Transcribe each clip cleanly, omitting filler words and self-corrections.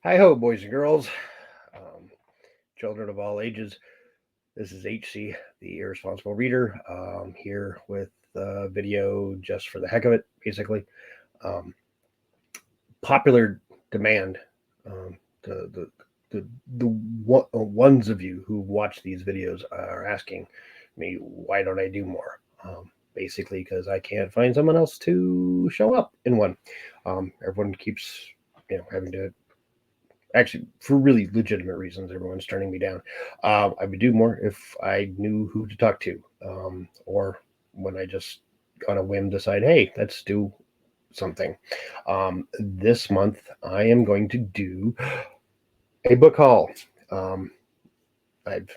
Hi ho, boys and girls, um, children of all ages. This is HC, the irresponsible reader, here with video just for the heck of it, basically. Um, Popular demand. Um, the, the the ones of you who watch these videos are asking me, why don't I do more? Basically, because I can't find someone else to show up in one. Everyone keeps, having to, actually, for really legitimate reasons, everyone's turning me down. I would do more if I knew who to talk to, or when I just on a whim decide, hey, let's do something. This month I am going to do a book haul. um, I've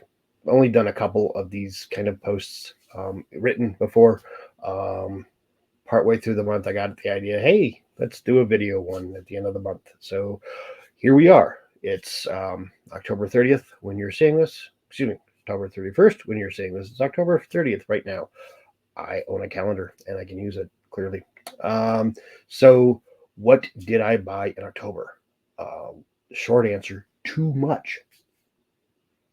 only done a couple of these kind of posts, written before. um, Partway through the month I got the idea, hey, let's do a video one at the end of the month. So here we are. It's October 30th when you're seeing this. Excuse me, October 31st when you're seeing this. It's October 30th right now. I own a calendar and I can use it clearly. Um, so, what did I buy in October? Short answer, too much.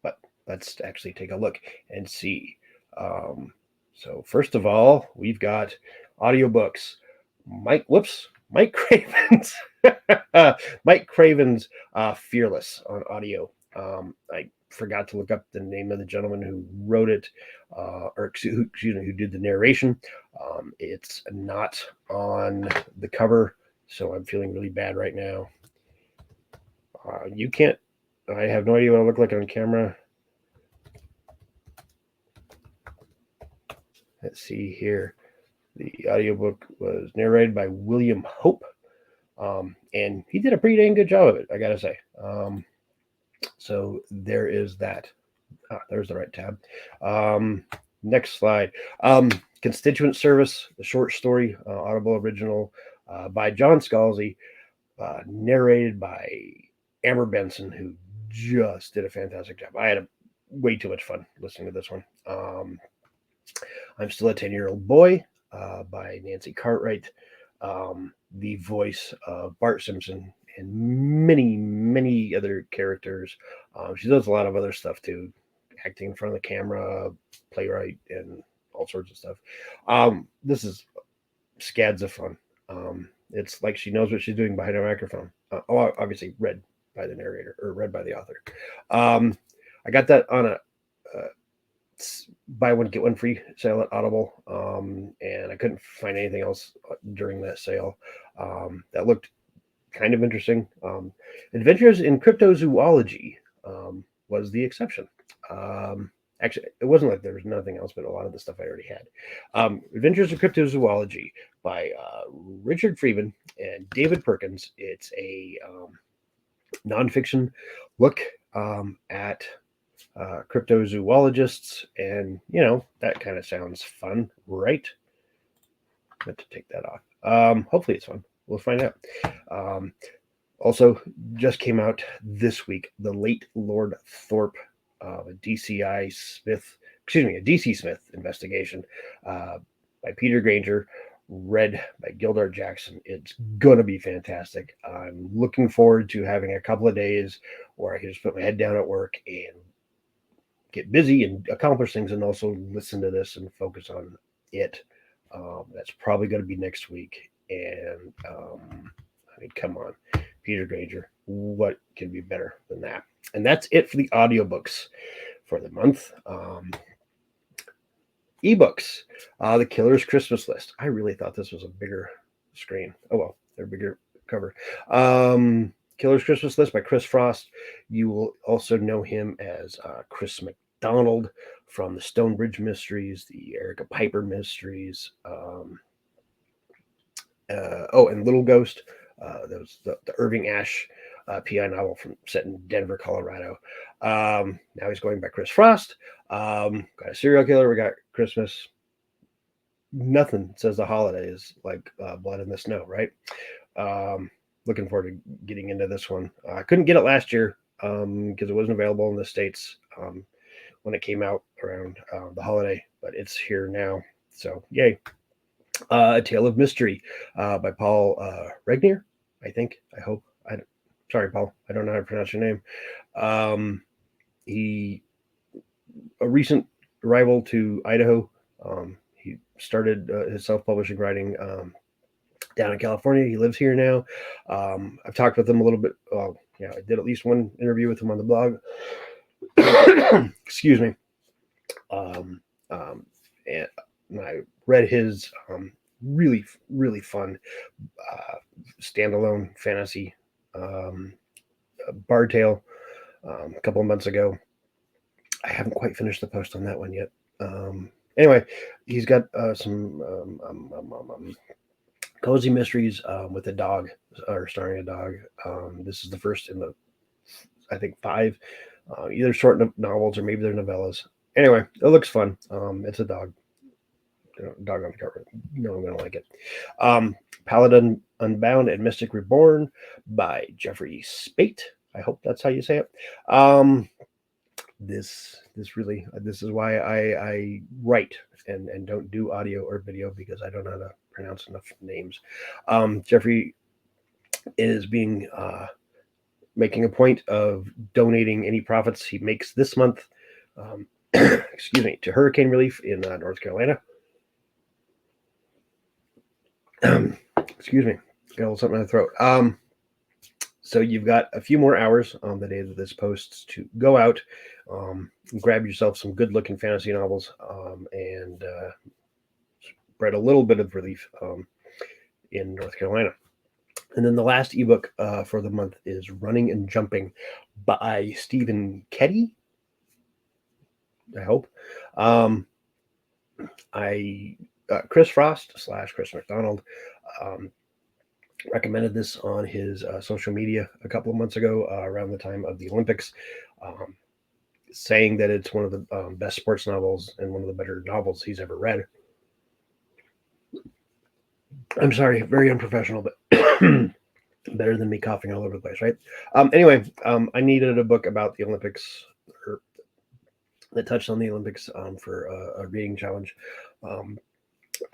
But let's actually take a look and see. Um, so, first of all, we've got audiobooks. Mike Craven's Mike Craven's Fearless on audio. I forgot to look up the name of the gentleman who wrote it, or excuse me, who did the narration. It's not on the cover, so I'm feeling really bad right now. You can't. I have no idea what I look like on camera. Let's see here. The audiobook was narrated by William Hope. And he did a pretty dang good job of it, I gotta say. So there is that. There's the right tab. Next slide. Constituent Service, the short story, Audible original, by John Scalzi, narrated by Amber Benson, who just did a fantastic job. I had way too much fun listening to this one. I'm Still a 10-Year-Old Boy, by Nancy Cartwright, the voice of Bart Simpson and many, many other characters. She does a lot of other stuff too, acting in front of the camera, playwright, and all sorts of stuff. This is scads of fun. It's like she knows what she's doing behind a microphone. Obviously read by the narrator or read by the author. I got that on a buy one get one free sale at Audible, and I couldn't find anything else during that sale that looked kind of interesting. Adventures in Cryptozoology was the exception. Actually, it wasn't like there was nothing else, but a lot of the stuff I already had. Adventures in Cryptozoology by Richard Freeman and David Perkins. It's a nonfiction look at cryptozoologists, and that kind of sounds fun, right? I meant to take that off. Hopefully it's fun. We'll find out. Also, just came out this week, The Late Lord Thorpe, a DCI Smith, excuse me, a DC Smith investigation, by Peter Granger, read by Gildart Jackson. It's gonna be fantastic. I'm looking forward to having a couple of days where I can just put my head down at work and get busy and accomplish things, and also listen to this and focus on it. That's probably going to be next week. And I mean, come on, Peter Granger, what can be better than that? And that's it for the audiobooks for the month. Ebooks, The Killer's Christmas List. I really thought this was a bigger screen. Oh well, they're bigger cover. Killer's Christmas List by Chris Frost. You will also know him as Chris McDonald from the Stonebridge Mysteries, the Erica Piper Mysteries. And Little Ghost. That was the Irving Ash PI novel set in Denver, Colorado. Now he's going by Chris Frost. Got a serial killer. We got Christmas. Nothing says the holidays like Blood in the Snow, right? Looking forward to getting into this one. I couldn't get it last year because it wasn't available in the States when it came out around the holiday, but it's here now. So, yay. A Tale of Mystery by Paul Regnier, I think. I hope. Sorry, Paul. I don't know how to pronounce your name. He a recent arrival to Idaho. He started his self-publishing writing down in California. He lives here now. I've talked with him a little bit. Yeah, I did at least one interview with him on the blog. Excuse me. And I read his really, really fun standalone fantasy Bard Tale a couple of months ago. I haven't quite finished the post on that one yet. Anyway, he's got some cozy mysteries with a dog, or starring a dog. This is the first in the, I think, 5 either short novels or maybe they're novellas. Anyway, it looks fun. It's a dog. Dog on the cover. No, I'm gonna like it. Paladin Unbound and Mystic Reborn by Jeffrey Spate. I hope that's how you say it. This is why I write and don't do audio or video, because I don't know how to pronounce enough names. Jeffrey is making a point of donating any profits he makes this month, excuse me, to hurricane relief in North Carolina. Excuse me, got a little something in the throat. So you've got a few more hours on the day that this posts to go out, grab yourself some good-looking fantasy novels, and spread a little bit of relief in North Carolina. And then the last ebook for the month is Running and Jumping by Stephen Ketty. I hope. Chris Frost / Chris McDonald recommended this on his social media a couple of months ago around the time of the Olympics, saying that it's one of the best sports novels and one of the better novels he's ever read. I'm sorry, very unprofessional, but better than me coughing all over the place, right? Anyway, I needed a book about the Olympics, or that touched on the Olympics, for a reading challenge.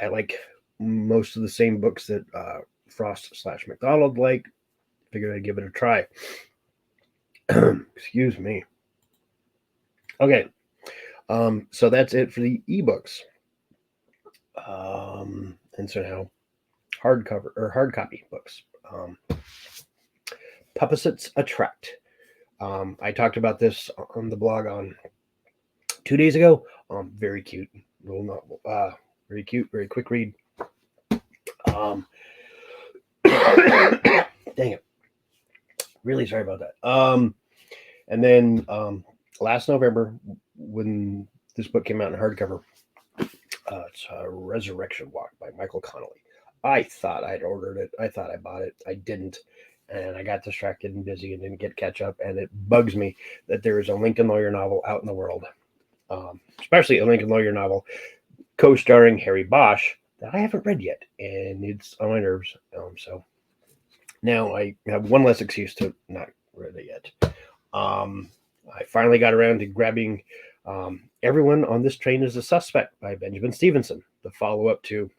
I like most of the same books that Frost / McDonald like. Figured I'd give it a try. Excuse me. Okay, so that's it for the ebooks. And so now hardcover or hard copy books. Puppets Attract. I talked about this on the blog on 2 days ago. Very cute little novel. Very cute, very quick read. Dang it. Really sorry about that. And then last November, when this book came out in hardcover, it's Resurrection Walk by Michael Connelly. I thought I'd ordered it. I thought I bought it. I didn't. And I got distracted and busy and didn't catch up. And it bugs me that there is a Lincoln Lawyer novel out in the world, especially a Lincoln Lawyer novel co-starring Harry Bosch, that I haven't read yet. And it's on my nerves. So now I have one less excuse to not read it yet. I finally got around to grabbing Everyone on This Train is a Suspect by Benjamin Stevenson, the follow-up to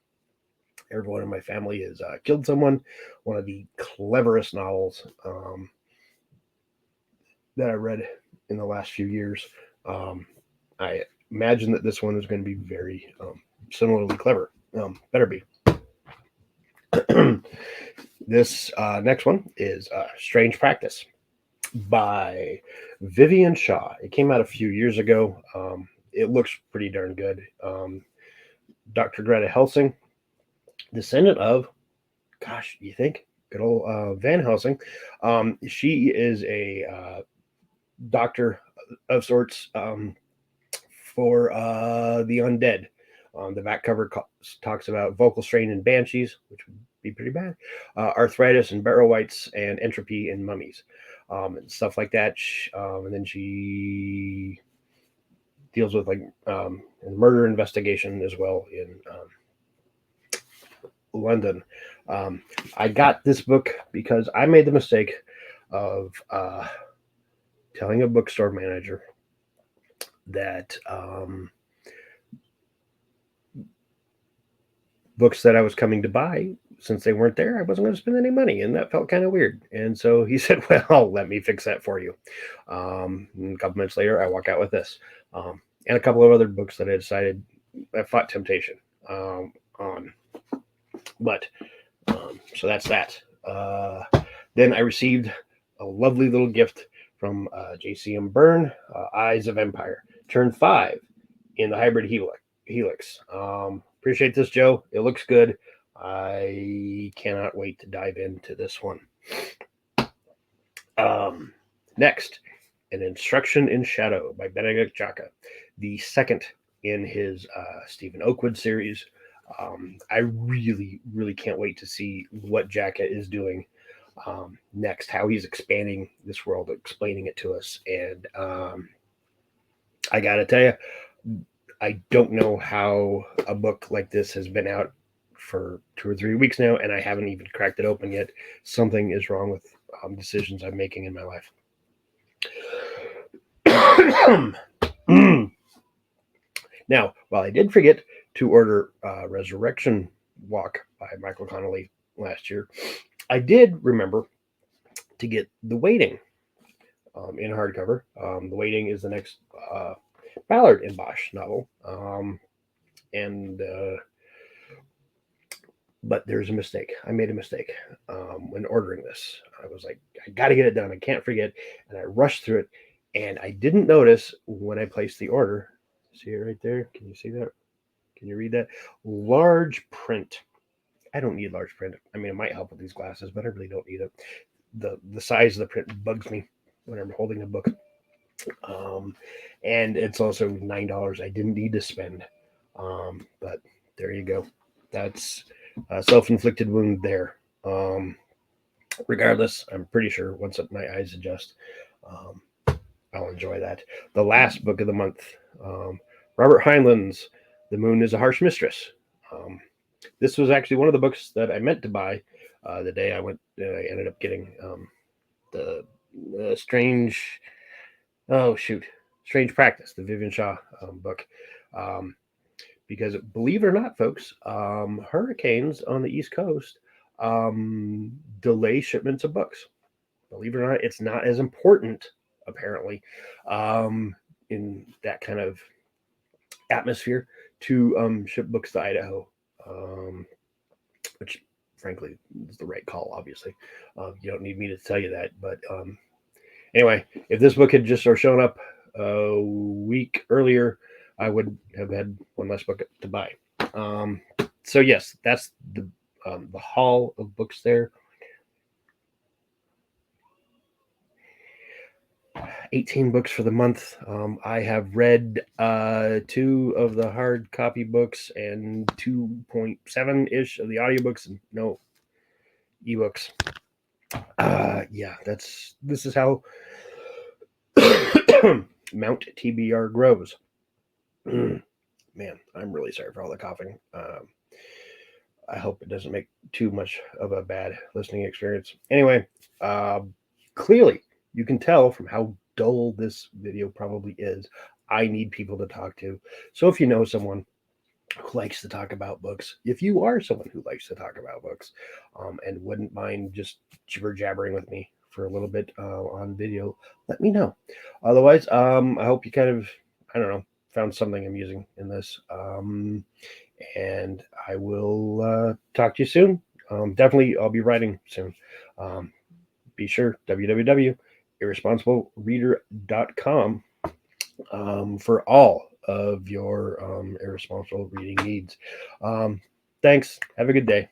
Everyone in My Family Has Killed Someone, one of the cleverest novels that I read in the last few years. I imagine that this one is going to be very similarly clever. Better be. This next one is Strange Practice by Vivian Shaw. It came out a few years ago. It looks pretty darn good. Dr. Greta Helsing, descendant of, gosh, you think? Good old Van Helsing. She is a doctor of sorts for the undead. The back cover talks about vocal strain in banshees, which would be pretty bad, arthritis and barrow whites, and entropy in mummies, and stuff like that. And then she deals with like murder investigation as well in London. I got this book because I made the mistake of telling a bookstore manager that books that I was coming to buy since they weren't there, I wasn't going to spend any money, and that felt kind of weird. And so he said, well, let me fix that for you. And a couple minutes later, I walk out with this, and a couple of other books that I decided I fought temptation on. But so that's that. Then I received a lovely little gift from JCM Byrne, Eyes of Empire, turn 5 in the hybrid helix. Appreciate this, Joe. It looks good. I cannot wait to dive into this one. Next, An Instruction in Shadow by Benedict Jaka, the second in his Stephen Oakwood series. I really, really can't wait to see what Jaka is doing next, how he's expanding this world, explaining it to us. And I got to tell you, I don't know how a book like this has been out for 2 or 3 weeks now, and I haven't even cracked it open yet. Something is wrong with decisions I'm making in my life. Now, while I did forget to order Resurrection Walk by Michael Connelly last year, I did remember to get The Waiting in hardcover. The Waiting is the next Ballard and Bosch novel. But there's a mistake. I made a mistake when ordering this. I was like, I got to get it done. I can't forget. And I rushed through it. And I didn't notice when I placed the order. See it right there? Can you see that? Can you read that? Large print. I don't need large print. I mean, it might help with these glasses, but I really don't need it. The size of the print bugs me when I'm holding a book. And it's also $9 I didn't need to spend. But there you go. That's a self-inflicted wound there. Regardless, I'm pretty sure once my eyes adjust, I'll enjoy that. The last book of the month, Robert Heinlein's The Moon is a Harsh Mistress. This was actually one of the books that I meant to buy the day I went. I ended up getting the Strange Practice, the Vivian Shaw book. Because believe it or not, folks, hurricanes on the East Coast delay shipments of books. Believe it or not, it's not as important, apparently, in that kind of atmosphere to ship books to Idaho, which, frankly, is the right call, obviously. You don't need me to tell you that. But anyway, if this book had just shown up a week earlier, I would have had one less book to buy. So yes, that's the haul of books there. 18 books for the month. I have read 2 of the hard copy books and 2.7-ish of the audiobooks, and no ebooks. Yeah, this is how Mount TBR grows. Man, I'm really sorry for all the coughing. I hope it doesn't make too much of a bad listening experience. Anyway, clearly you can tell from how dull this video probably is. I need people to talk to. So if you know someone who likes to talk about books, if you are someone who likes to talk about books and wouldn't mind just jibber jabbering with me for a little bit on video, let me know. Otherwise, I hope you kind of, I don't know, found something amusing in this. And I will talk to you soon. Definitely, I'll be writing soon. Be sure, www.irresponsiblereader.com for all of your irresponsible reading needs. Thanks. Have a good day.